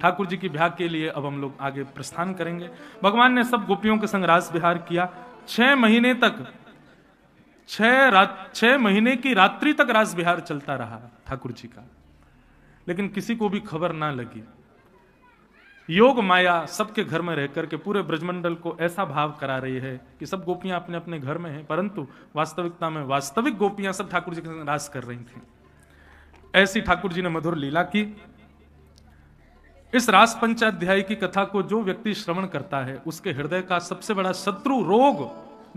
ठाकुर जी की ब्याह के लिए अब हम लोग आगे प्रस्थान करेंगे। भगवान ने सब गोपियों के संग रास विहार किया। 6 महीने तक 6 महीने की रात्रि तक रास विहार चलता रहा ठाकुर जी का, लेकिन किसी को भी खबर ना लगी। योग माया सबके घर में रहकर के पूरे ब्रजमंडल को ऐसा भाव करा रही है कि सब गोपियां अपने अपने घर में हैं, परंतु वास्तविकता में वास्तविक गोपियां सब ठाकुर जी के संग रास कर रही थी। ऐसी ठाकुर जी ने मधुर लीला की। इस रास पंचाध्याय की कथा को जो व्यक्ति श्रवण करता है उसके हृदय का सबसे बड़ा शत्रु रोग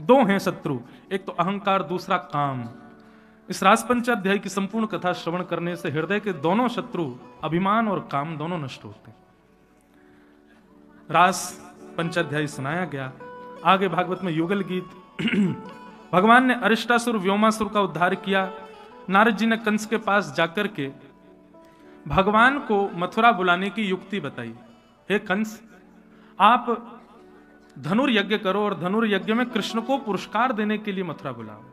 2 हैं शत्रु, एक तो अहंकार, दूसरा काम। इस रास पंचाध्याय की संपूर्ण कथा श्रवण करने से हृदय के दोनों शत्रु अभिमान और काम दोनों नष्ट होते हैं। रास पंचाध्याय सुनाया गया। आगे भागवत में युगल गीत। भगवान ने अरिष्टासुर व्योमासुर का उद्धार किया। नारद जी ने कंस के पास जाकर के भगवान को मथुरा बुलाने की युक्ति बताई। हे कंस, आप धनुर्यज्ञ करो और धनुर्यज्ञ में कृष्ण को पुरस्कार देने के लिए मथुरा बुलाओ।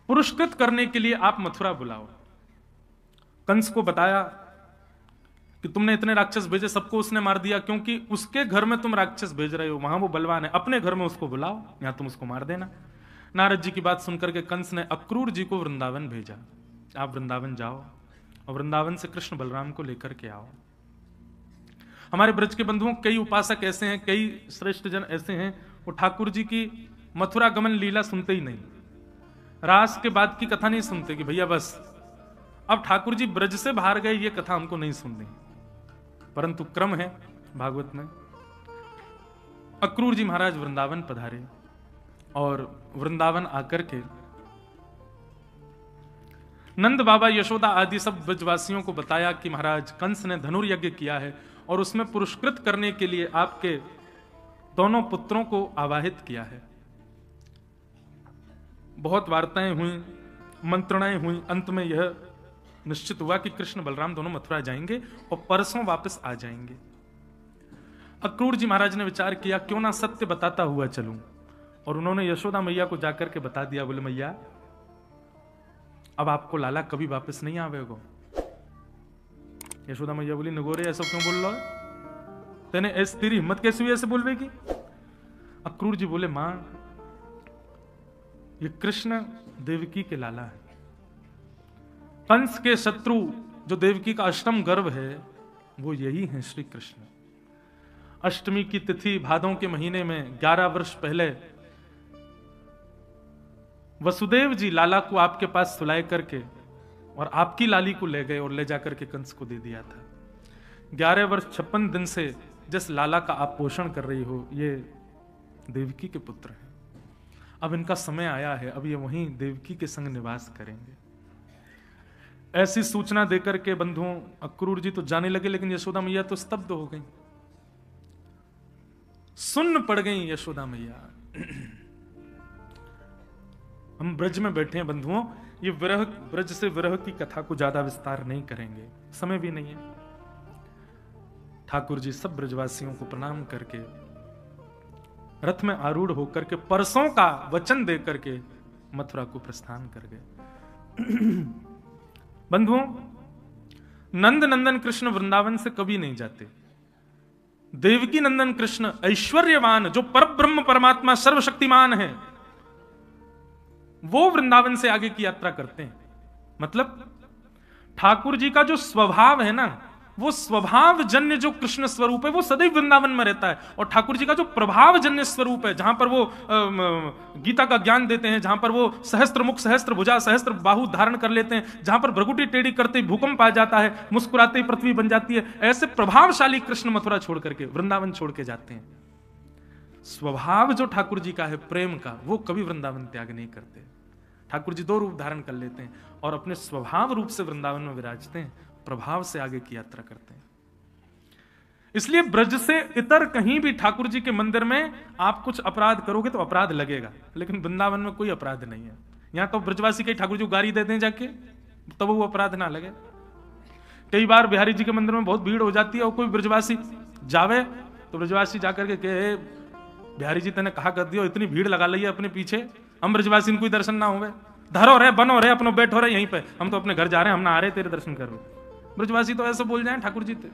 पुरस्कृत करने के लिए आप मथुरा बुलाओ। कंस को बताया कि तुमने इतने राक्षस भेजे, सबको उसने मार दिया, क्योंकि उसके घर में तुम राक्षस भेज रहे हो, वहां वो बलवान है, अपने घर में उसको बुलाओ, यहां तुम उसको मार देना। नारद जी की बात सुनकर के कंस ने अक्रूर जी को वृंदावन भेजा। आप वृंदावन जाओ और वृंदावन से कृष्ण बलराम को लेकर के आओ। हमारे ब्रज के बंधुओं, कई उपासक ऐसे हैं, कई श्रेष्ठ जन ऐसे हैं, वो ठाकुर जी की मथुरा गमन लीला सुनते ही नहीं, रास के बाद की कथा नहीं सुनते कि भैया बस अब ठाकुर जी ब्रज से बाहर गए, ये कथा हमको नहीं सुननी। परंतु क्रम है भागवत में। अक्रूर जी महाराज वृंदावन पधारे और वृंदावन आकर के नंद बाबा, यशोदा आदि सब ब्रजवासियों को बताया कि महाराज कंस ने धनुर्यज्ञ किया है और उसमें पुरस्कृत करने के लिए आपके दोनों पुत्रों को आवाहित किया है। बहुत वार्ताएं हुई, मंत्रणाएं हुई, अंत में यह निश्चित हुआ कि कृष्ण बलराम दोनों मथुरा जाएंगे और परसों वापस आ जाएंगे। अक्रूर जी महाराज ने विचार किया क्यों ना सत्य बताता हुआ चलूं, और उन्होंने यशोदा मैया को जाकर के बता दिया। बोले मैया, अब आपको लाला कभी वापस नहीं आवेगा। यशोदा मैया बोली, नगोरे ऐसा क्यों बोल रहा है, तेने ऐसी तेरी हिम्मत कैसे हुई ऐसे बोलवेगी। अक्रूर जी बोले, मां, ये कृष्ण देवकी के लाला है। कंस के शत्रु जो देवकी का अष्टम गर्भ है वो यही है श्री कृष्ण। अष्टमी की तिथि भादों के महीने में 11 वर्ष पहले वसुदेव जी लाला को आपके पास सुलाए करके और आपकी लाली को ले गए और ले जाकर के कंस को दे दिया था। 11 वर्ष 56 दिन से जिस लाला का आप पोषण कर रही हो, ये देवकी के पुत्र हैं। अब इनका समय आया है, अब ये वहीं देवकी के संग निवास करेंगे। ऐसी सूचना देकर के बंधुओं अक्रूर जी तो जाने लगे, लेकिन यशोदा मैया तो स्तब्ध हो गई, सुन्न पड़ गई यशोदा मैया। हम ब्रज में बैठे हैं बंधुओं, ये विरह, ब्रज से विरह की कथा को ज्यादा विस्तार नहीं करेंगे, समय भी नहीं है। ठाकुर जी सब ब्रजवासियों को प्रणाम करके रथ में आरूढ़ होकर के परसों का वचन दे करके मथुरा को प्रस्थान कर गए। बंधुओं, नंद नंदन कृष्ण वृंदावन से कभी नहीं जाते। देवकी नंदन कृष्ण ऐश्वर्यवान, जो परब्रह्म परमात्मा सर्वशक्तिमान है, वो वृंदावन से आगे की यात्रा करते हैं। मतलब ठाकुर जी का जो स्वभाव है ना, वो स्वभाव जन्य जो कृष्ण स्वरूप है वो सदैव वृंदावन में रहता है। और ठाकुर जी का जो प्रभाव जन्य स्वरूप है, जहां पर वो गीता का ज्ञान देते हैं, जहां पर वो सहस्त्र मुख, सहस्त्र भुजा, सहस्त्र बाहु धारण कर लेते हैं, जहां पर भ्रगुटी टेढ़ी करते ही भूकंप आ जाता है, मुस्कुराते ही पृथ्वी बन जाती है, ऐसे प्रभावशाली कृष्ण मथुरा छोड़ करके वृंदावन छोड़ के जाते हैं। स्वभाव जो ठाकुर जी का है प्रेम का, वो कभी वृंदावन त्याग नहीं करते। ठाकुर जी 2 रूप धारण कर लेते हैं और अपने स्वभाव रूप से वृंदावन में विराजते हैं, प्रभाव से आगे की यात्रा करते हैं। इसलिए ब्रज से इतर कहीं भी ठाकुर जी के मंदिर में आप कुछ अपराध करोगे तो अपराध लगेगा, लेकिन वृंदावन में कोई अपराध नहीं है। यहां तो ब्रजवासी कई ठाकुर जी को गाली देते हैं जाके, तब वो अपराध ना लगे। कई बार बिहारी जी के मंदिर में बहुत भीड़ हो जाती है और कोई ब्रजवासी जावे तो ब्रजवासी जाकर के कहे, बिहारी जी तेने कहा कर दियो, इतनी भीड़ लगा ली है अपने पीछे, हम ब्रजवासी कोई दर्शन ना होवे, धरो रहे, बनो रहे, अपनो बैठो रहे यहीं पे, हम तो अपने घर जा रहे हैं, हम ना आ रहे तेरे दर्शन कर रहे। ब्रजवासी तो ऐसे बोल जाए ठाकुर जी थे।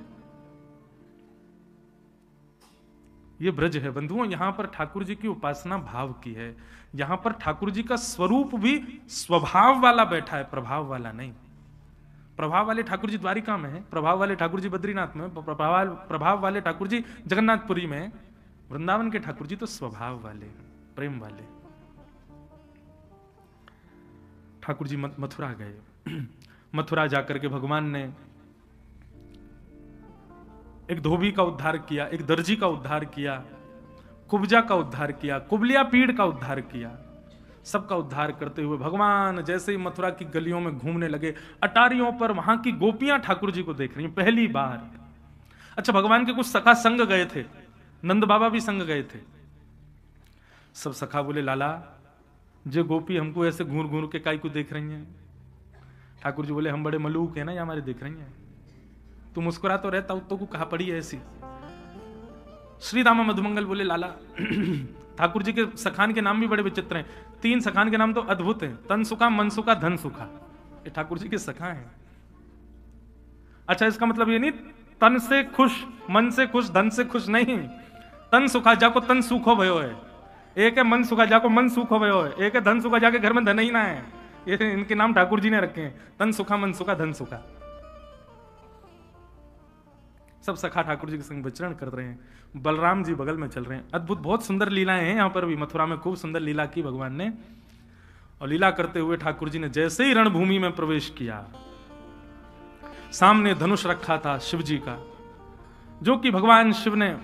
ये ब्रज है बंधुओं, यहां पर ठाकुर जी की उपासना भाव की है। यहां पर ठाकुर जी का स्वरूप भी स्वभाव वाला बैठा है, प्रभाव वाला नहीं। प्रभाव वाले ठाकुर जी द्वारिका में है, प्रभाव वाले ठाकुर जी बद्रीनाथ में, प्रभाव वाले ठाकुर जी जगन्नाथपुरी में। वृंदावन के ठाकुर जी तो स्वभाव वाले, प्रेम वाले। ठाकुर जी मथुरा गए। मथुरा जाकर के भगवान ने एक धोबी का उद्धार किया, एक दर्जी का उद्धार किया, कुब्जा का उद्धार किया, कुबलिया पीड़ का उद्धार किया। सबका उद्धार करते हुए भगवान जैसे ही मथुरा की गलियों में घूमने लगे, अटारियों पर वहां की गोपियां ठाकुर जी को देख रही हैं पहली बार। अच्छा, भगवान के कुछ सखा संग गए थे, नंद बाबा भी संग गए थे। सब सखा बोले, लाला जो गोपी हमको ऐसे घूर घूर के काई को देख रही हैं? ठाकुर जी बोले, हम बड़े मलूक हैं ना, ये हमारे देख रही हैं। तू मुस्कुरा तो रहता, तो को कहा पड़ी है ऐसी। श्री दामा मधुमंगल बोले, लाला ठाकुर जी के सखान के नाम भी बड़े विचित्र हैं। 3 सखान के नाम तो अद्भुत हैं, तनसुखा, मनसुखा, धनसुखा। ये ठाकुर जी के सखा हैं। अच्छा, इसका मतलब ये नहीं तन से खुश, मन से खुश, धन से खुश नहीं। तन सुखा जाको तन सुखो भयो है, एक है मन सुखा जाको मन सुखो भयो है, एक है धन सुखा जाके घर में धन ही ना है। ये इनके नाम ठाकुर जी ने रखे हैं, तन सुखा, मन सुखा, धन सुखा। सब सखा ठाकुर जी के संग विचरण कर रहे हैं। बलराम जी बगल में चल रहे हैं। अद्भुत, बहुत सुंदर लीलाएं हैं यहाँ पर भी। मथुरा में खूब सुंदर लीला की भगवान ने। और लीला करते हुए ठाकुर जी ने जैसे ही रणभूमि में प्रवेश किया, सामने धनुष रखा था शिव जी का, जो कि भगवान शिव ने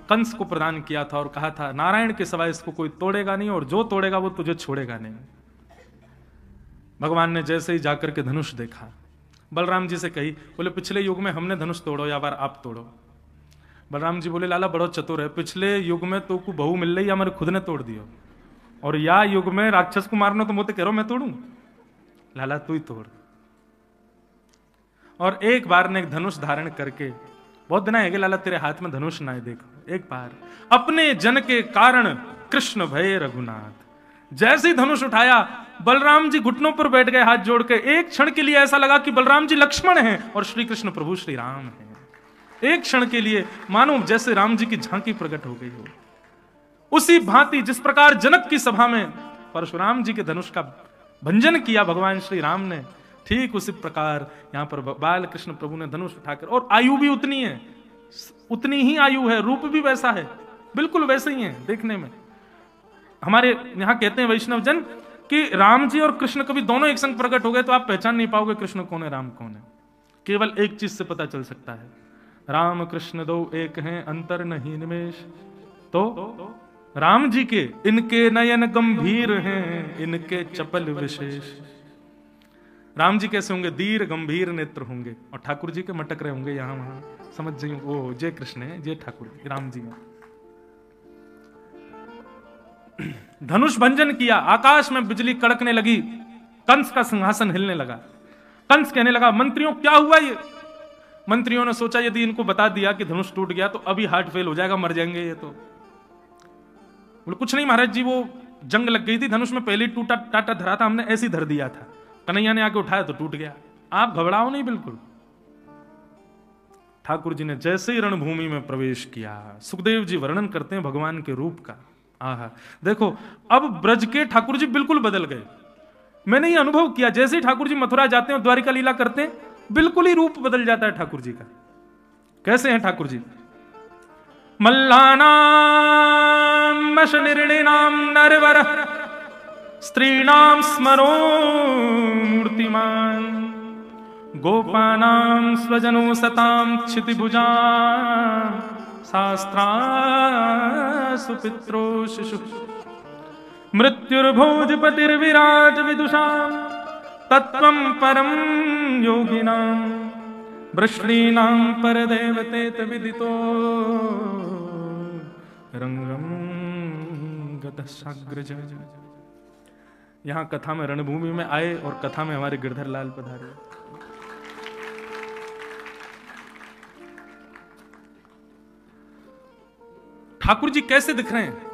कंस को प्रदान किया था और कहा था, नारायण के सिवाय इसको कोई तोड़ेगा नहीं, और जो तोड़ेगा वो तुझे छोड़ेगा नहीं। भगवान ने जैसे ही जाकर के धनुष देखा, बलराम जी से कही, बोले पिछले युग में हमने धनुष तोड़ो, या बार आप तोड़ो। बलराम जी बोले, लाला बड़ो चतुर है, पिछले युग में तो को बहू मिल रही, हमारे खुद ने तोड़ दियो, और या युग में राक्षस को मारना तो मुझे कह रहा मैं तोड़ू? लाला तू ही तोड़। और एक बार ने एक धनुष धारण करके, बहुत दिन है लाला तेरे हाथ में धनुष ना है, देखो एक बार, अपने जन के कारण कृष्ण भय रघुनाथ। जैसे ही धनुष उठाया, बलराम जी घुटनों पर बैठ गए हाथ जोड़ के। एक क्षण के लिए ऐसा लगा कि बलराम जी लक्ष्मण हैं और श्री कृष्ण प्रभु श्री राम हैं। एक क्षण के लिए मानो जैसे राम जी की झांकी प्रकट हो गई हो। उसी भांति जिस प्रकार जनक की सभा में परशुराम जी के धनुष का भंजन किया भगवान श्री राम ने, ठीक उसी प्रकार यहां पर बाल कृष्ण प्रभु ने धनुष उठाकर, और आयु भी उतनी है, उतनी ही आयु है, रूप भी वैसा है, बिल्कुल वैसे ही है देखने में। हमारे यहां कहते हैं वैष्णव जन कि राम जी और कृष्ण कभी दोनों एक संग प्रकट हो गए तो आप पहचान नहीं पाओगे कृष्ण कौन है, राम कौन है। केवल एक चीज से पता चल सकता है, राम कृष्ण दो एक हैं, अंतर नहीं निमेश। तो राम जी के इनके नयन गंभीर हैं, इनके चपल विशेष। राम जी कैसे होंगे? धीर गंभीर नेत्र होंगे, और ठाकुर जी के मटक रहे होंगे यहां वहां, समझ जाइए वो जय कृष्ण है, जय ठाकुर राम जी में। धनुष भंजन किया, आकाश में बिजली कड़कने लगी, कंस का सिंहासन हिलने लगा। कंस कहने लगा, मंत्रियों क्या हुआ ये? मंत्रियों ने सोचा यदि इनको बता दिया कि धनुष टूट गया तो अभी हार्ट फेल हो जाएगा, मर जाएंगे ये तो। बोले कुछ नहीं महाराज जी, वो जंग लग गई थी, धनुष में पहले टूटा टाटा धरा था, हमने ऐसे ही धर दिया था, कन्हैया ने आके उठाया तो टूट गया, आप घबराओ नहीं बिल्कुल। ठाकुर जी ने जैसे ही रणभूमि में प्रवेश किया, सुखदेव जी वर्णन करते हैं भगवान के रूप का। आहा, देखो अब ब्रज के ठाकुर जी बिल्कुल बदल गए। मैंने ये अनुभव किया, जैसे ही ठाकुर जी मथुरा जाते हैं, द्वारिका लीला करते हैं, बिल्कुल ही रूप बदल जाता है ठाकुर जी का। कैसे हैं ठाकुर जी? मल्लानाम निर्णिनाम नरवर स्त्रीणाम स्मरो मूर्तिमान गोपानाम स्वजनो सताम क्षितिभुजा शास्त्रा सुपित्रो शिशु मृत्युर्भोजपतिर्विराज विदुषा तत्त्वं परम योगिनां वृष्णीनां परदेवतेत विदितो रंगम गतसाग्रज। यहां कथा में रणभूमि में आए और कथा में हमारे गिरधर लाल पधारे। ठाकुर जी कैसे दिख रहे हैं?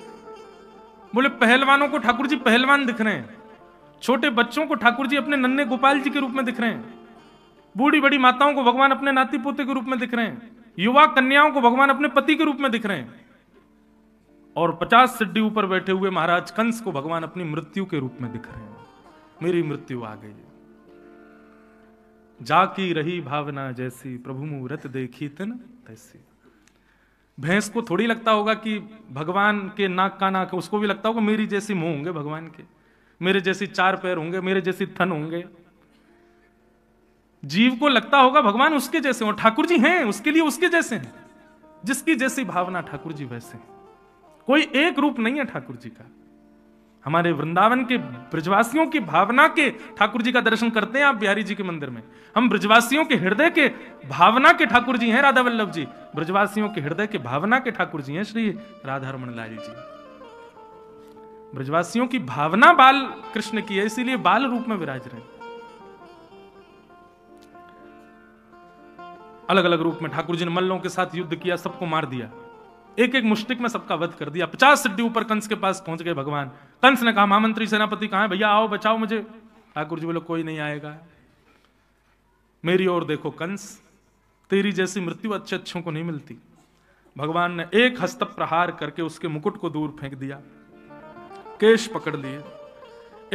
बोले पहलवानों को ठाकुर जी पहलवान दिख रहे हैं, छोटे बच्चों को ठाकुर जी अपने नन्हे गोपाल जी के रूप में दिख रहे हैं, बूढ़ी बड़ी माताओं को भगवान अपने नाती पोते के रूप में दिख रहे हैं, युवा कन्याओं को भगवान अपने पति के रूप में दिख रहे हैं, और 50 सिड्डी ऊपर बैठे हुए महाराज कंस को भगवान अपनी मृत्यु के रूप में दिख रहे हैं। मेरी मृत्यु आ गई, जाकी रही भावना जैसी, प्रभु मुहूर्त देखी तन तैसी। भैंस को थोड़ी लगता होगा कि भगवान के नाक का नाक, उसको भी लगता होगा मेरी जैसी मुंह होंगे भगवान के, मेरे जैसी 4 पैर होंगे, मेरे जैसी थन होंगे। जीव को लगता होगा भगवान उसके जैसे, और ठाकुर जी हैं उसके लिए उसके जैसे हैं, जिसकी जैसी भावना ठाकुर जी वैसे हैं। कोई एक रूप नहीं है ठाकुर जी का। हमारे वृंदावन के ब्रजवासियों की भावना के ठाकुर जी का दर्शन करते हैं आप बिहारी जी के मंदिर में। हम ब्रजवासियों के हृदय के भावना के ठाकुर जी हैं राधा वल्लभ जी, ब्रजवासियों के हृदय के भावना के ठाकुर जी हैं श्री राधा रमण लाल जी। ब्रजवासियों की भावना बाल कृष्ण की है, इसीलिए बाल रूप में विराज रहे हैं। अलग अलग रूप में ठाकुर जी ने मल्लों के साथ युद्ध किया, सबको मार दिया, एक एक मुष्टिक में सबका वध कर दिया। 50 सिड्डी ऊपर कंस के पास पहुंच गए भगवान। कंस ने कहा महामंत्री सेनापति कहां है, भैया आओ बचाओ मुझे। ठाकुर जी बोले कोई नहीं आएगा, मेरी ओर देखो कंस, तेरी जैसी मृत्यु अच्छे अच्छों को नहीं मिलती। भगवान ने एक हस्त प्रहार करके उसके मुकुट को दूर फेंक दिया, केश पकड़ लिए,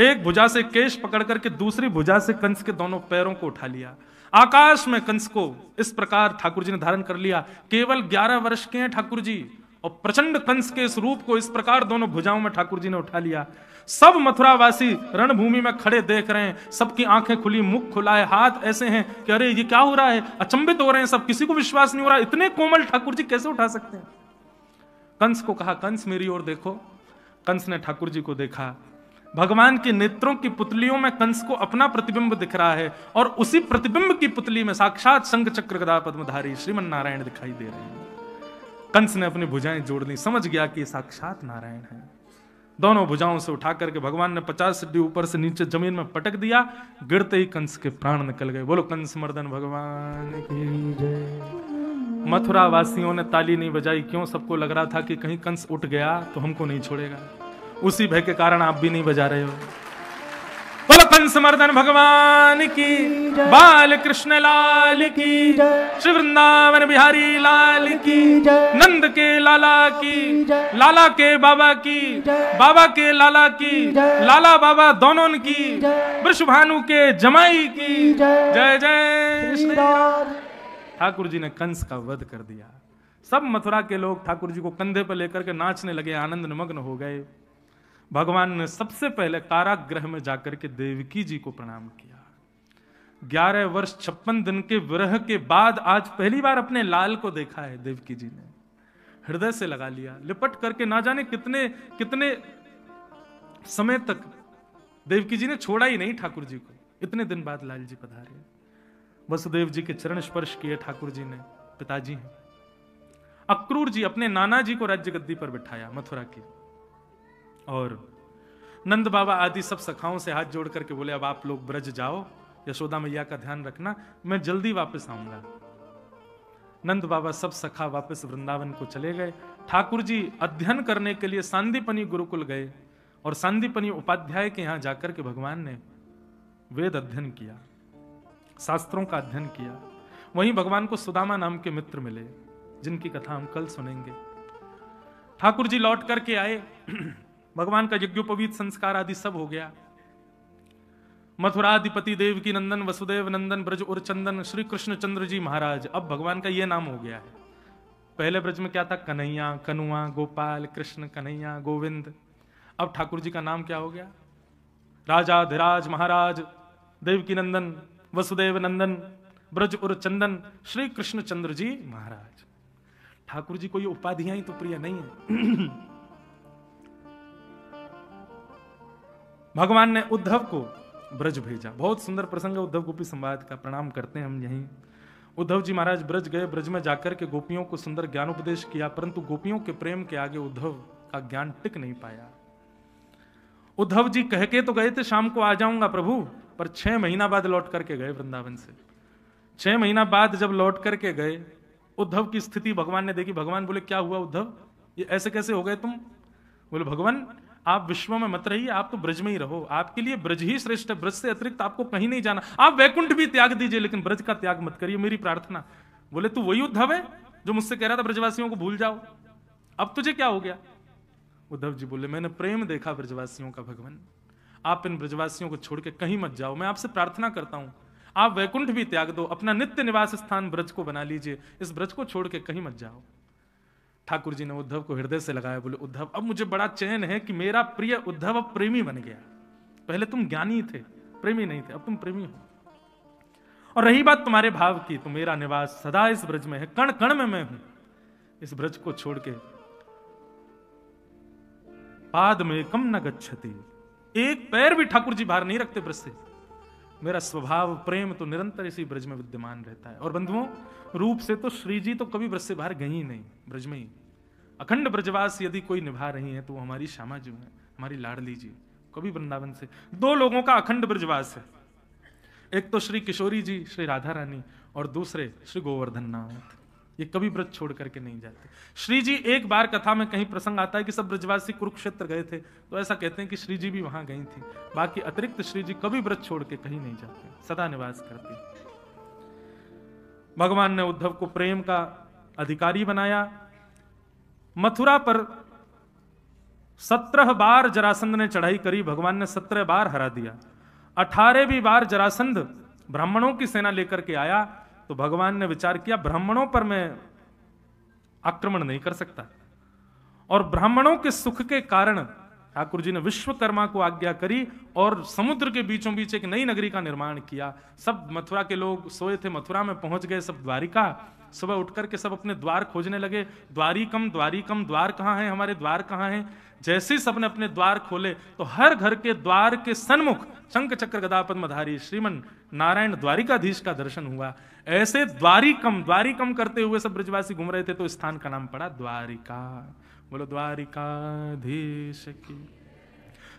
एक भुजा से केश पकड़ करके दूसरी भुजा से कंस के दोनों पैरों को उठा लिया। आकाश में कंस को इस प्रकार ठाकुर जी ने धारण कर लिया। केवल 11 वर्ष के हैं ठाकुर जी, और प्रचंड कंस के इस रूप को इस प्रकार दोनों भुजाओं में ठाकुर जी ने उठा लिया। सब मथुरावासी रणभूमि में खड़े देख रहे हैं, सबकी आंखें खुली, मुख खुला है, हाथ ऐसे हैं कि अरे ये क्या हो रहा है, अचंभित हो रहे हैं सब, किसी को विश्वास नहीं हो रहा इतने कोमल ठाकुर जी कैसे उठा सकते हैं। कंस को कहा कंस मेरी ओर देखो। कंस ने ठाकुर जी को देखा, भगवान के नेत्रों की पुतलियों में कंस को अपना प्रतिबिंब दिख रहा है, और उसी प्रतिबिंब की पुतली में साक्षात शंख चक्र गदा पद्मधारी श्रीमन नारायण दिखाई दे रहे हैं। कंस ने अपनी भुजाएं जोड़ ली, समझ गया कि साक्षात नारायण है। दोनों भुजाओं से उठा करके भगवान ने 50 सिड्डी ऊपर से नीचे जमीन में पटक दिया, गिरते ही कंस के प्राण निकल गए। बोलो कंस मर्दन भगवान की जय। मथुरा वासियों ने ताली नहीं बजाई, क्यों? सबको लग रहा था कि कहीं कंस उठ गया तो हमको नहीं छोड़ेगा। उसी भय के कारण आप भी नहीं बजा रहे हो। बोलो कंस मर्दन भगवान की, बाल कृष्ण लाल की, श्री वृंदावन बिहारी लाल की, नंद के लाला की, लाला के बाबा की, बाबा के लाला की, लाला बाबा दोनों की, वृषभानु के जमाई की, जय जय श्री राम। ठाकुर जी ने कंस का वध कर दिया। सब मथुरा के लोग ठाकुर जी को कंधे पर लेकर के नाचने लगे, आनंद निमग्न हो गए। भगवान ने सबसे पहले कारागृह में जाकर के देवकी जी को प्रणाम किया। 11 वर्ष 56 दिन के विरह के बाद आज पहली बार अपने लाल को देखा है देवकी जी ने। हृदय से लगा लिया, लिपट करके ना जाने कितने कितने समय तक देवकी जी ने छोड़ा ही नहीं ठाकुर जी को। इतने दिन बाद लाल जी पधारे, वसुदेव जी के चरण स्पर्श किए ठाकुर जी ने। पिताजी हैं अक्रूर जी, अपने नाना जी को राज्य गद्दी पर बिठाया मथुरा की, और नंद बाबा आदि सब सखाओं से हाथ जोड़ करके बोले अब आप लोग ब्रज जाओ, यशोदा मैया का ध्यान रखना, मैं जल्दी वापस आऊंगा। नंद बाबा सब सखा वापस वृंदावन को चले गए। ठाकुर जी अध्ययन करने के लिए सांदीपनी गुरुकुल गए, और सांदीपनी उपाध्याय के यहां जाकर के भगवान ने वेद अध्ययन किया, शास्त्रों का अध्ययन किया। वहीं भगवान को सुदामा नाम के मित्र मिले, जिनकी कथा हम कल सुनेंगे। ठाकुर जी लौट करके आए, भगवान का यज्ञोपवीत संस्कार आदि सब हो गया। मथुराधिपति देवकी नंदन वसुदेव नंदन ब्रज और चंदन श्री कृष्ण चंद्र जी महाराज, अब भगवान का यह नाम हो गया है। पहले ब्रज में क्या था? कन्हैया, कनुआ, गोपाल, कृष्ण, कन्हैया, गोविंद। अब ठाकुर जी का नाम क्या हो गया? राजा धीराज महाराज, देवकी नंदन वसुदेव नंदन ब्रज और चंदन श्री कृष्ण चंद्र जी महाराज। ठाकुर जी को ये उपाधियां ही तो प्रिय नहीं है। भगवान ने उद्धव को ब्रज भेजा। बहुत सुंदर प्रसंग है उद्धव गोपी संवाद का, प्रणाम करते हैं हम यहीं। उद्धव जी महाराज ब्रज गए, ब्रज में जाकर के गोपियों को सुंदर ज्ञान उपदेश किया, परंतु गोपियों के प्रेम के आगे उद्धव का ज्ञान टिक नहीं पाया। उद्धव जी कह के तो गए थे शाम को आ जाऊंगा प्रभु, पर 6 महीना बाद लौट करके गए वृंदावन से। 6 महीना बाद जब लौट करके गए, उद्धव की स्थिति भगवान ने देखी। भगवान बोले क्या हुआ उद्धव, ये ऐसे कैसे हो गए तुम? बोले भगवान आप विश्व में मत रहिए, आप तो ब्रज में ही रहो, आपके लिए ब्रज ही श्रेष्ठ है, ब्रज से अतिरिक्त आपको कहीं नहीं जाना। आप वैकुंठ भी त्याग दीजिए लेकिन ब्रज का त्याग मत करिए, मेरी प्रार्थना। बोले तू वही उद्धव है जो मुझसे कह रहा था ब्रजवासियों को भूल जाओ, अब तुझे क्या हो गया? उद्धव जी बोले मैंने प्रेम देखा ब्रजवासियों का भगवान, आप इन ब्रजवासियों को छोड़ के कहीं मत जाओ, मैं आपसे प्रार्थना करता हूं, आप वैकुंठ भी त्याग दो, अपना नित्य निवास स्थान ब्रज को बना लीजिए, इस ब्रज को छोड़ के कहीं मत जाओ। ठाकुर जी ने उद्धव को हृदय से लगाया, बोले उद्धव अब मुझे बड़ा चैन है कि मेरा प्रिय उद्धव अब प्रेमी बन गया। पहले तुम ज्ञानी थे, प्रेमी नहीं थे, अब तुम प्रेमी हो। और रही बात तुम्हारे भाव की, तो मेरा निवास सदा इस ब्रज में है, कण कण में मैं हूं। इस ब्रज को छोड़ के पाद में कम न गच्छति, एक पैर भी ठाकुर जी बाहर नहीं रखते ब्रज से। मेरा स्वभाव प्रेम तो निरंतर इसी ब्रज में विद्यमान रहता है। और बंधुओं, रूप से तो श्री जी तो कभी ब्रज से बाहर गई ही नहीं, ब्रज में ही अखंड ब्रजवास यदि कोई निभा रही है तो वो हमारी श्यामा जी है, हमारी लाडली जी। कभी वृंदावन से दो लोगों का अखंड ब्रजवास है, एक तो श्री किशोरी जी श्री राधा रानी, और दूसरे श्री गोवर्धन नाथ। ये कभी ब्रज छोड़ करके नहीं जाते। श्री जी, एक बार कथा में कहीं प्रसंग आता है कि सब ब्रजवासी कुरुक्षेत्र गए थे, तो ऐसा कहते हैं कि श्री जी भी वहां गई थी, बाकी अतिरिक्त श्री जी कभी ब्रज छोड़ के कहीं नहीं जाते, सदा निवास करते। भगवान ने उद्धव को प्रेम का अधिकारी बनाया। मथुरा पर 17 बार जरासंध ने चढ़ाई करी, भगवान ने 17 बार हरा दिया। 18वीं बार जरासंध ब्राह्मणों की सेना लेकर के आया, तो भगवान ने विचार किया ब्राह्मणों पर मैं आक्रमण नहीं कर सकता, और ब्राह्मणों के सुख के कारण ठाकुर जी ने विश्वकर्मा को आज्ञा करी और समुद्र के बीचों बीच एक नई नगरी का निर्माण किया। सब मथुरा के लोग सोए थे, मथुरा में पहुंच गए सब द्वारिका। सुबह उठकर के सब अपने द्वार खोजने लगे, द्वारिकम द्वारिकम, द्वार कहाँ है, हमारे द्वार कहाँ हैं। जैसे ही सबने अपने द्वार खोले तो हर घर के द्वार के सन्मुख शंख चक्र गदा पद्मधारी श्रीमन नारायण द्वारिकाधीश का दर्शन हुआ। ऐसे द्वारिकम द्वारिकम करते हुए सब ब्रजवासी घूम रहे थे, तो स्थान का नाम पड़ा द्वारिका। बोलो द्वारिकाधीश की।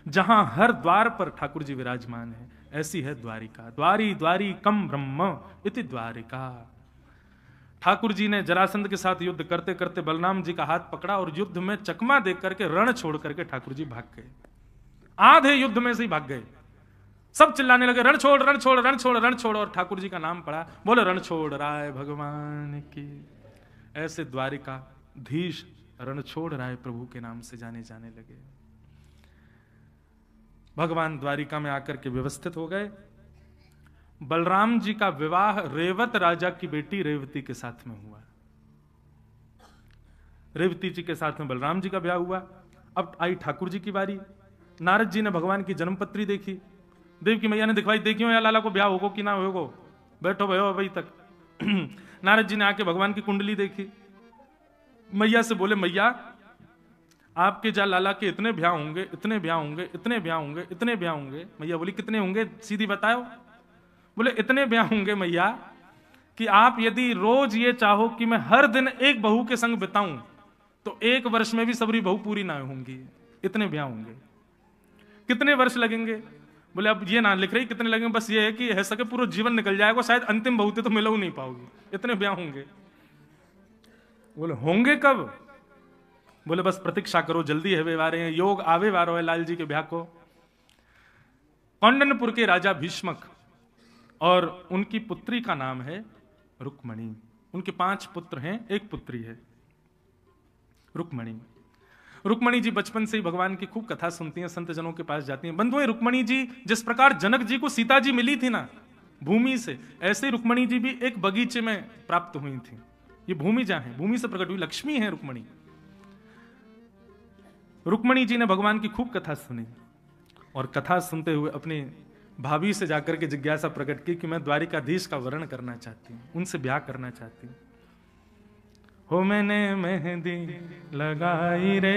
जहां हर द्वार पर ठाकुर जी विराजमान है, ऐसी है द्वारिका। द्वारी द्वारी कम ब्रह्म इति द्वारिका। ठाकुर जी ने जरासंध के साथ युद्ध करते करते बलराम जी का हाथ पकड़ा और युद्ध में चकमा देख करके रण छोड़ करके ठाकुर जी भाग गए। आधे युद्ध में से ही भाग गए। सब चिल्लाने लगे रण छोड़ रण छोड़ रण छोड़ रण छोड़, और ठाकुर जी का नाम पड़ा, बोले रण छोड़ राय भगवान की। ऐसे द्वारिकाधीश रण छोड़ राय प्रभु के नाम से जाने जाने लगे। भगवान द्वारिका में आकर के व्यवस्थित हो गए। बलराम जी का विवाह रेवत राजा की बेटी रेवती के साथ में हुआ। रेवती जी के साथ में बलराम जी का ब्याह हुआ। अब आई ठाकुर जी की बारी। नारद जी ने भगवान की जन्मपत्री देखी, देवकी मैया ने दिखवाई, देखियो या लाला को ब्याह होगो कि ना होगो, बैठो भयो अभी तक। नारद जी ने आके भगवान की कुंडली देखी, मैया से बोले मैया आपके जा लाला के इतने ब्याह होंगे, इतने ब्याह होंगे, इतने ब्याह होंगे, इतने ब्याह होंगे। मैया बोली कितने होंगे सीधी बताओ। बोले इतने ब्याह होंगे मैया कि आप यदि रोज ये चाहो कि मैं हर दिन एक बहू के संग बिताऊं तो 1 वर्ष में भी सबरी बहू पूरी ना होंगी, इतने ब्याह होंगे। कितने वर्ष लगेंगे? बोले अब ये ना लिख रही कितने लगेंगे, बस ये है कि है सके पूरा जीवन निकल जाएगा, शायद अंतिम बहुते तो मिलो नहीं पाओगी, इतने ब्याह होंगे। बोले होंगे कब? बोले बस प्रतीक्षा करो, जल्दी है वे वारे हैं, योग आवे वारो है लाल जी के ब्याह को। कौंडनपुर के राजा भीष्मक और उनकी पुत्री का नाम है रुक्मणी। उनके 5 पुत्र हैं, एक पुत्री है रुक्मणी। रुक्मणी जी बचपन से ही भगवान की खूब कथा सुनती हैं, संत जनों के पास जाती हैं। बंधुओं, रुक्मणी जी जिस प्रकार जनक जी को सीता जी मिली थी ना भूमि से, ऐसे रुक्मणी जी भी एक बगीचे में प्राप्त हुई थी। ये भूमि जहां है, भूमि से प्रकट हुई लक्ष्मी है रुक्मणी। रुक्मणी जी ने भगवान की खूब कथा सुनी और कथा सुनते हुए अपनी भाभी से जाकर के जिज्ञासा प्रकट की कि मैं द्वारिकाधीश का वर्ण करना चाहती हूँ, उनसे ब्याह करना चाहती हूँ। हो मैंने मेहंदी लगाई रे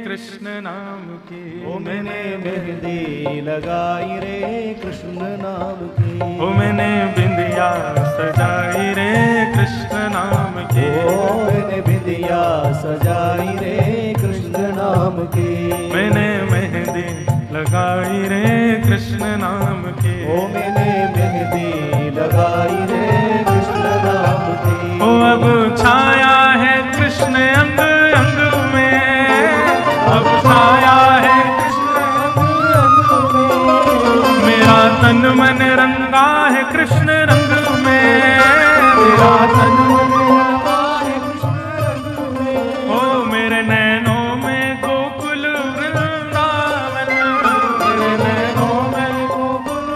कृष्ण नाम की, हो मैंने मेहंदी लगाई रे कृष्ण नाम की, हो मैंने बिंदिया सजाई रे कृष्ण नाम की, हो मैंने बिंदिया सजाई रे कृष्ण नाम की, मैंने मेहंदी लगाई रे कृष्ण नाम की, हो मैंने मेहंदी लगाई रे कृष्ण नाम की। ओ अब छाया है कृष्ण अंग अंग में, अब छाया है कृष्ण मन रंगा है कृष्ण रंग में, तेरा तन मन रंगा है कृष्ण रंग में। ओ मेरे नैनों में गोकुल वृंदावन, मेरे नैनों में गोकुल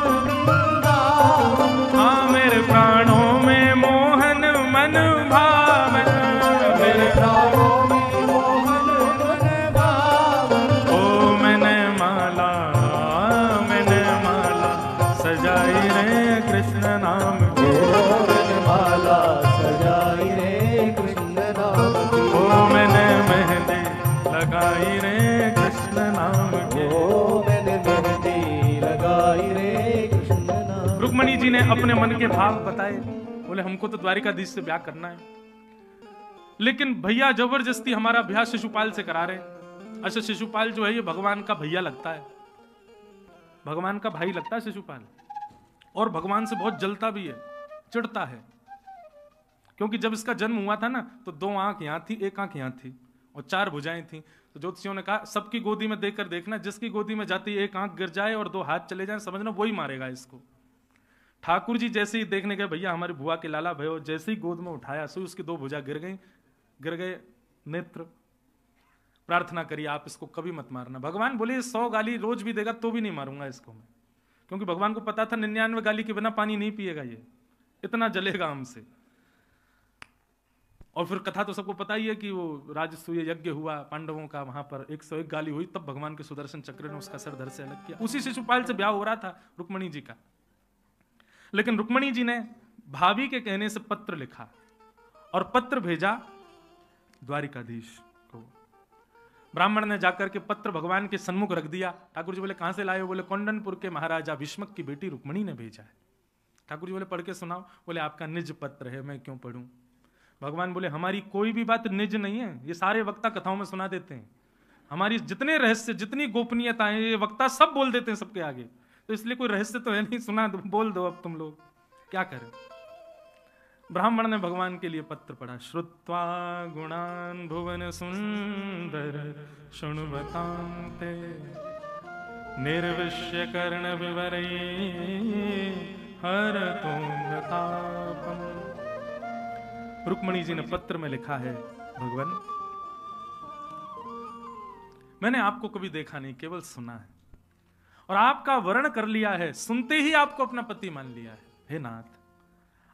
वृंदावन। हाँ मेरे प्राणों में मोहन मन भावन, मेरे प्राणों में मोहन मन भावन। ओ मैंने माला सजाई रे कृष्ण नाम की, मैंने माला सजाई रे कृष्ण नाम की। ओ मैंने मेहंदी लगाई रे कृष्ण नाम की, ओ मैंने मेहंदी लगाई रे कृष्ण नाम। रुक्मणी जी ने अपने मन के भाव बताए। बोले हमको तो द्वारिकाधीश से ब्याह करना है, लेकिन भैया जबरदस्ती हमारा ब्याह शिशुपाल से करा रहे। अच्छा शिशुपाल जो है ये भगवान का भैया लगता है, भगवान का भाई लगता है शिशुपाल, और भगवान से बहुत जलता भी है, चिढ़ता है। क्योंकि जब इसका जन्म हुआ था ना तो 2 आंख यहां थी, 1 आंख यहां थी और 4 भुजाएं थी। तो ज्योतिषियों ने कहा सबकी गोदी में देखकर देखना, जिसकी गोदी में जाती 1 आंख गिर जाए और 2 हाथ चले जाए, समझना वही मारेगा इसको। ठाकुर जी जैसे ही देखने गए भैया हमारी बुआ के लाला भयो, जैसे ही गोद में उठाया सो उसकी 2 भुजा गिर गए नेत्र। प्रार्थना करिए आप इसको कभी मत मारना। भगवान बोले 100 गाली रोज भी देगा तो भी नहीं मारूंगा इसको मैं, क्योंकि भगवान को पता था 99 गाली के बिना पानी नहीं पिएगा, ये इतना जलेगा हमसे। और फिर कथा तो सबको पता ही है कि वो राजसूय यज्ञ हुआ पांडवों का, वहां पर 101 गाली हुई, तब भगवान के सुदर्शन चक्र ने उसका सर धड़ से अलग किया। उसी शिशुपाल से ब्याह हो रहा था रुक्मणी जी का। लेकिन रुक्मणी जी ने भाभी के कहने से पत्र लिखा और पत्र भेजा द्वारिकाधीश को। ब्राह्मण ने जाकर के पत्र भगवान के सन्मुख रख दिया। ठाकुर जी बोले कहां से लाए हो? बोले कौंडनपुर के महाराजा भीष्मक की बेटी रुक्मणी ने भेजा है। ठाकुर जी बोले पढ़ के सुनाओ। बोले आपका निज पत्र है, मैं क्यों पढ़ूं? भगवान बोले हमारी कोई भी बात निज नहीं है, ये सारे वक्ता कथाओं में सुना देते हैं। हमारी जितने रहस्य जितनी गोपनीयता है ये वक्ता सब बोल देते हैं सबके आगे, तो इसलिए कोई रहस्य तो है नहीं, सुना दो, बोल दो, अब तुम लोग क्या करें। ब्राह्मण ने भगवान के लिए पत्र पढ़ा। श्रुत्वा गुणान भुवन सुंदर शृण्वतांते निर्विश्य कर्ण विवरै हरतोंगतापम। रुक्मणी जी ने पत्र में लिखा है, भगवान मैंने आपको कभी देखा नहीं, केवल सुना है, और आपका वर्ण कर लिया है, सुनते ही आपको अपना पति मान लिया है। हे नाथ,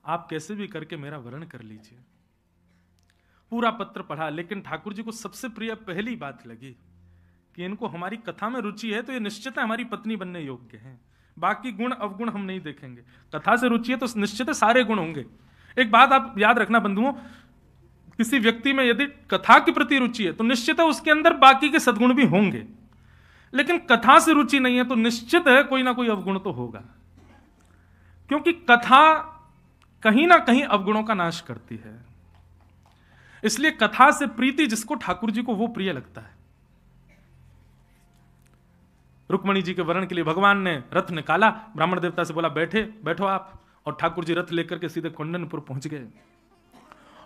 आप कैसे भी करके मेरा वर्ण कर लीजिए। पूरा पत्र पढ़ा, लेकिन ठाकुर जी को सबसे प्रिय पहली बात लगी कि इनको हमारी कथा में रुचि है तो ये निश्चित है हमारी पत्नी बनने योग्य हैं। बाकी गुण अवगुण हम नहीं देखेंगे, कथा से रुचि है तो निश्चित है सारे गुण होंगे। एक बात आप याद रखना बंधुओं, किसी व्यक्ति में यदि कथा के प्रति रुचि है तो निश्चित है उसके अंदर बाकी के सद्गुण भी होंगे, लेकिन कथा से रुचि नहीं है तो निश्चित है कोई ना कोई अवगुण तो होगा, क्योंकि कथा कहीं ना कहीं अवगुणों का नाश करती है। इसलिए कथा से प्रीति जिसको ठाकुर जी को वो प्रिय लगता है। रुक्मणी जी के वर्ण के लिए भगवान ने रथ निकाला, ब्राह्मण देवता से बोला बैठो आप, और ठाकुर जी रथ लेकर के सीधे कौंडनपुर पहुंच गए।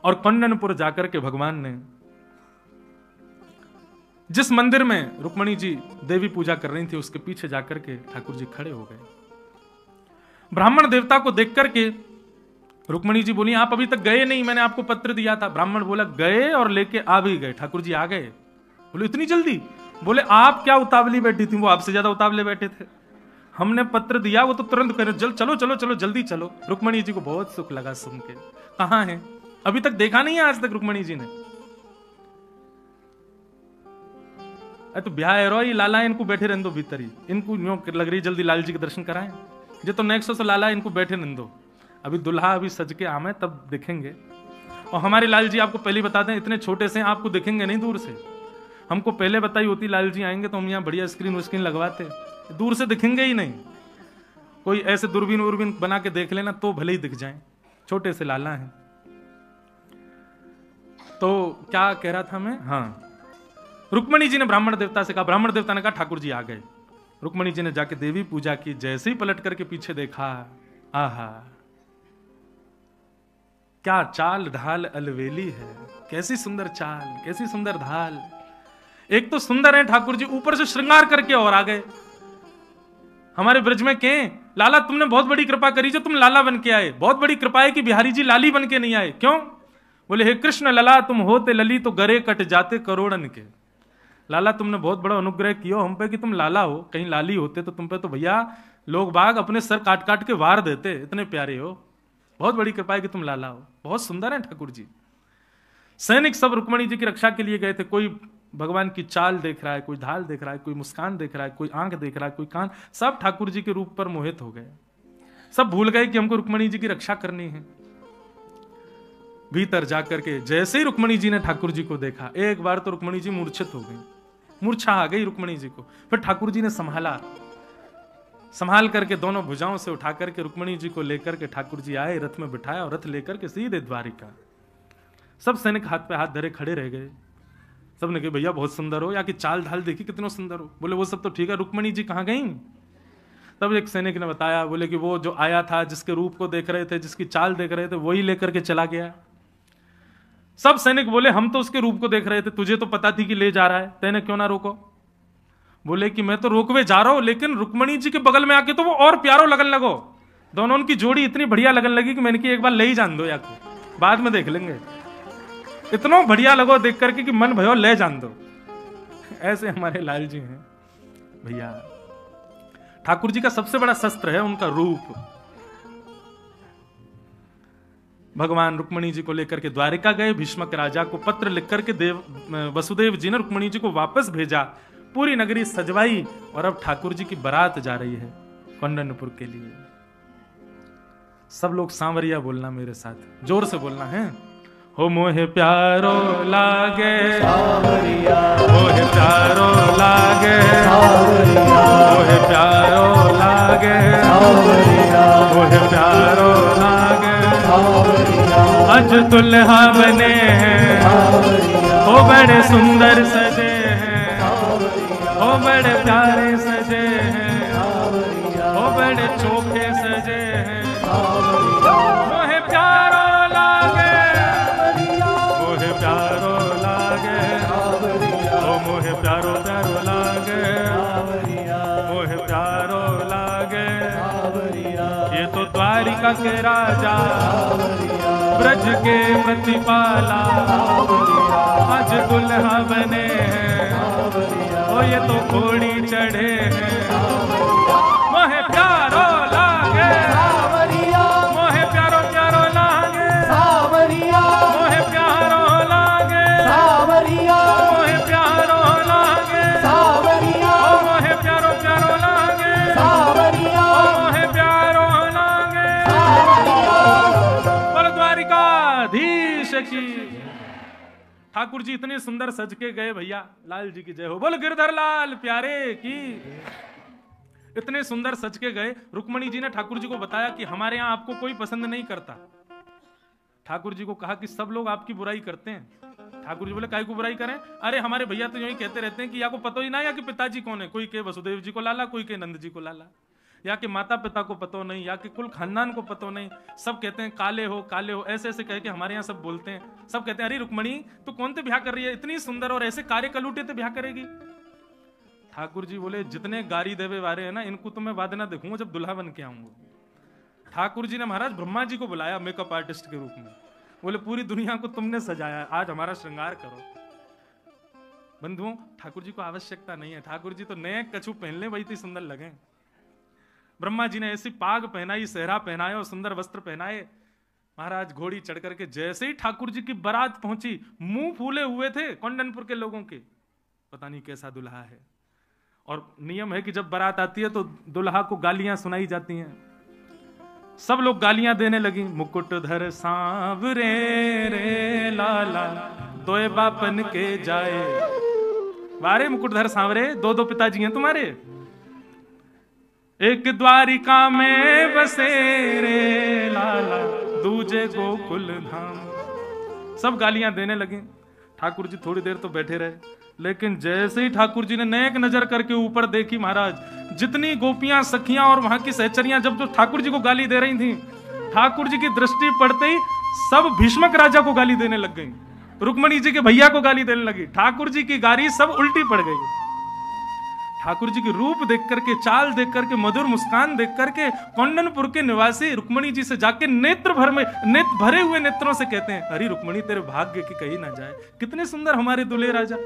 और कौंडनपुर जाकर के भगवान ने जिस मंदिर में रुक्मणी जी देवी पूजा कर रही थी उसके पीछे जाकर के ठाकुर जी खड़े हो गए। ब्राह्मण देवता को देख करके रुक्मणी जी बोली आप अभी तक गए नहीं, मैंने आपको पत्र दिया था। ब्राह्मण बोला गए और लेके आ भी गए, ठाकुर जी आ गए। बोले इतनी जल्दी? बोले आप क्या उतावली बैठी थी, वो आपसे ज्यादा उतावले बैठे थे। हमने पत्र दिया वो तो तुरंत कह रहे चलो चलो चलो जल्दी चलो। रुक्मणी जी को बहुत सुख लगा सुन के। कहां है? अभी तक देखा नहीं है आज तक रुक्मणी जी ने। तो ब्याह है रो, ये लाला इनको बैठे रहने दो भीतर ही, इनको लग रही जल्दी लाल जी के दर्शन कराएं। जो तो नेक्स्ट से लाला इनको बैठे रहने दो, अभी दुल्हा अभी सज के आमे तब देखेंगे। और हमारे लाल जी आपको पहले बता दें इतने छोटे से आपको दिखेंगे नहीं दूर से। हमको पहले बताई होती लाल जी आएंगे तो हम यहाँ बढ़िया स्क्रीन लगवाते, दूर से दिखेंगे ही नहीं। कोई ऐसे दूरबीन उर्बीन बना के देख लेना तो भले ही दिख जाएं, छोटे से लाला हैं। तो क्या कह रहा था मैं? हाँ, रुक्मणी जी ने ब्राह्मण देवता से कहा, ब्राह्मण देवता ने कहा ठाकुर जी आ गए। रुक्मणी जी ने जाके देवी पूजा की, जैसे ही पलट करके पीछे देखा, आहा क्या चाल ढाल अलवेली है, कैसी सुंदर चाल, कैसी सुंदर ढाल। एक तो सुंदर है ठाकुर जी, ऊपर से श्रृंगार करके और आ गए। हमारे ब्रज में के लाला तुमने बहुत बड़ी कृपा करी जो तुम लाला बन के आए, बहुत बड़ी कृपा है कि बिहारी जी लाली बन के नहीं आए। क्यों? बोले हे कृष्ण लला तुम होते लली तो गरे कट जाते करोड़न के। लाला तुमने बहुत बड़ा अनुग्रह किया हम पे कि तुम लाला हो, कहीं लाली होते तो तुम पे तो भैया लोग बाग अपने सर काट काट के वार देते, इतने प्यारे हो, बहुत बड़ी कृपा है कि तुम लाला हो, बहुत सुंदर है ठाकुर जी। सैनिक सब रुक्मणी जी की रक्षा के लिए गए थे, कोई भगवान की चाल देख रहा है, कोई ढाल देख रहा है, कोई मुस्कान देख रहा है, कोई आंख देख रहा है, कोई कान, सब ठाकुर जी के रूप पर मोहित हो गए, सब भूल गए कि हमको रुक्मणी जी की रक्षा करनी है। भीतर जाकर के जैसे ही रुक्मणी जी ने ठाकुर जी को देखा, एक बार तो रुक्मणी जी मूर्छित हो गई, मूर्छा आ गई रुक्मणी जी को। फिर ठाकुर जी ने संभाला, संभाल करके दोनों भुजाओं से उठा करके रुक्मणी जी को लेकर के ठाकुर जी आए, रथ में बिठाया और रथ लेकर के सीधे द्वारिका। सब सैनिक हाथ पे हाथ धरे खड़े रह गए। सबने कहा भैया बहुत सुंदर हो, या कि चाल ढाल देखी कितने सुंदर हो। बोले वो सब तो ठीक है, रुक्मणी जी कहाँ गई? तब एक सैनिक ने बताया, बोले कि वो जो आया था, जिसके रूप को देख रहे थे, जिसकी चाल देख रहे थे, वही लेकर के चला गया। सब सैनिक बोले हम तो उसके रूप को देख रहे थे, तुझे तो पता थी कि ले जा रहा है, तेने क्यों ना रोको? बोले कि मैं तो रोकवे जा रहा हूं, लेकिन रुक्मणी जी के बगल में आके तो वो और प्यारो लगन लगो। दोनों उनकी जोड़ी इतनी बढ़िया लगन लगी कि मैंने कि एक बार ले ही जान दो, या बाद में देख लेंगे। इतना बढ़िया लगो देख करके कि मन भयो ले जान दो। ऐसे हमारे लाल जी हैं भैया। ठाकुर जी का सबसे बड़ा शस्त्र है उनका रूप। भगवान रुक्मणी जी को लेकर के द्वारिका गए, भीष्मक राजा को पत्र लिख करके वसुदेव जी ने रुक्मणी जी को वापस भेजा। पूरी नगरी सजवाई और अब ठाकुर जी की बारात जा रही है कौंडन्यपुर के लिए। सब लोग सांवरिया बोलना मेरे साथ, जोर से बोलना है। हो मोहे प्यारो लागे सांवरिया, मोहे प्यारो लागे सांवरिया, मोहे प्यारो लागे सांवरिया, मोहे प्यारो लागे सांवरिया। आज दुल्हा बने हैं हो बड़े सुंदर सजे हैं, हो बड़े प्यारे सजे हैं, हो बड़े चोखे सजे हैं। मोहे प्यारो लागे, मोहे प्यारो लागे, ओ मोहे प्यारो प्यारो लागे, मोहे प्यारो लागे। ये तो द्वारिका के राजा, ब्रज के प्रतिपाला, आज दुल्हा बने हैं, ओ ये तो घोड़ी चढ़े हैं। मोहे प्यारो लागे सांवरिया, मोहे प्यारो प्यारो लागे सांवरिया, मोहे प्यारो लागे सांवरिया, मोहे प्यारो लागे सांवरिया, मोहे प्यारो प्यारो लागे सांवरिया, मोहे प्यारो लागे सांवरिया। बोलो द्वारिकाधीश की। ठाकुर जी इतने सुंदर सज के गए भैया, लाल जी की जय हो। बोल गिरधर लाल प्यारे की। इतने सुंदर सज के गए। रुक्मणी जी ने ठाकुर जी को बताया कि हमारे यहाँ आपको कोई पसंद नहीं करता। ठाकुर जी को कहा कि सब लोग आपकी बुराई करते हैं। ठाकुर जी बोले काहे को बुराई करें? अरे हमारे भैया तो यही कहते रहते हैं कि या को पता ही ना या कि पिताजी कौन है। कोई के वसुदेव जी को लाला, कोई के नंद जी को लाला, या कि माता पिता को पतो नहीं, या कि कुल खानदान को पतो नहीं। सब कहते हैं काले हो काले हो, ऐसे ऐसे कह के हमारे यहाँ सब बोलते हैं। सब कहते हैं अरे रुक्मणी तू कौन से ब्याह कर रही है, इतनी सुंदर और ऐसे कार्य कलूटे ते ब्याह करेगी। ठाकुर जी बोले जितने गारी देवे वारे हैं ना, इनको तो मैं वादना देखूंगा जब दुल्हा बन के आऊंगा। ठाकुर जी ने महाराज ब्रह्मा जी को बुलाया मेकअप आर्टिस्ट के रूप में। बोले पूरी दुनिया को तुमने सजाया है, आज हमारा श्रृंगार करो। बंधुओं ठाकुर जी को आवश्यकता नहीं है, ठाकुर जी तो नए कछू पहन ले वही सुंदर लगे। ब्रह्मा जी ने ऐसी पाग पहनाई, सेहरा पहनाए और सुंदर वस्त्र पहनाए। महाराज घोड़ी चढ़ करके जैसे ही ठाकुर जी की बारात पहुंची, मुंह फूले हुए थे कौंडन्यपुर के लोगों के, पता नहीं कैसा दुल्हा है। और नियम है कि जब बारात आती है तो दुल्हा को गालियां सुनाई जाती हैं। सब लोग गालियां देने लगी। मुकुटधर सांवरे रे लाला, दोए बापन के जाए। वारे मुकुटधर सांवरे, दो दो पिताजी हैं तुम्हारे। एक द्वारिका में बसे रे लाला, दूजे गोकुल धाम। सब गालियां देने लगे। ठाकुर जी थोड़ी देर तो बैठे रहे, लेकिन जैसे ही ठाकुर जी ने नेक नजर करके ऊपर देखी, महाराज जितनी गोपियां सखियां और वहां की सहचरियां जब जो ठाकुर जी को गाली दे रही थी, ठाकुर जी की दृष्टि पड़ते ही सब भीष्मक राजा को गाली देने लग गई, रुक्मणी जी के भैया को गाली देने लगी। ठाकुर जी की गाली सब उल्टी पड़ गई। ठाकुर जी के रूप देख करके, चाल देख करके, मधुर मुस्कान देख करके कौंडनपुर के निवासी रुक्मणी जी से जाके नेत्र भरे हुए नेत्रों से कहते हैं, अरे रुक्मणी तेरे भाग्य की कही ना जाए, कितने सुंदर हमारे दुल्हे राजा।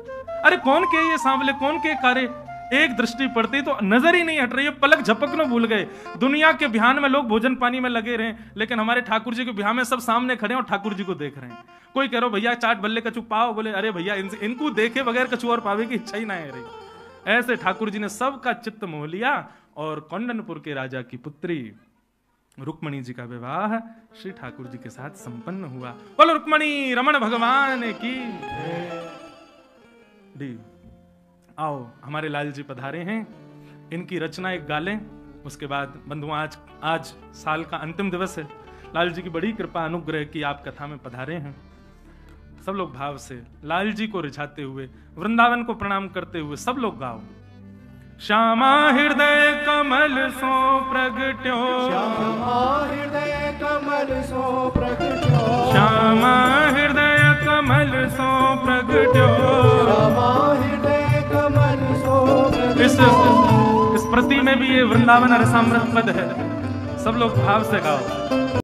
अरे कौन के ये सांवले, कौन के कारे, एक दृष्टि पड़ती तो नजर ही नहीं हट रही है, पलक झपकना भूल गए। दुनिया के बिहान में लोग भोजन पानी में लगे रहे, लेकिन हमारे ठाकुर जी के बिहान में सब सामने खड़े हैं और ठाकुर जी को देख रहे हैं। कोई कह रहा भैया चाट बल्ले कचू पाओ, बोले अरे भैया इनको देखे बगैर कचू और पावे की इच्छा ही ना है रही। ऐसे ठाकुर जी ने सबका चित्त मोह लिया और कौंडनपुर के राजा की पुत्री रुक्मणी जी का विवाह श्री ठाकुर जी के साथ संपन्न हुआ। बोलो रुक्मणी रमण भगवान की। आओ हमारे लाल जी पधारे हैं, इनकी रचना एक गालें, उसके बाद बंधुआ आज साल का अंतिम दिवस है। लाल जी की बड़ी कृपा अनुग्रह की आप कथा में पधारे हैं। सब लोग भाव से लाल जी को रिझाते हुए, वृंदावन को प्रणाम करते हुए सब लोग गाओ। श्यामा हृदय कमल सो प्रगट्यो, श्यामा हृदय कमल सो प्रगट्यो, श्यामा हृदय कमल सो प्रगट्यो, श्यामा हृदय कमल सो प्रगट्यो। इस प्रति में भी ये वृंदावन रसामृत पद है, सब लोग भाव से गाओ।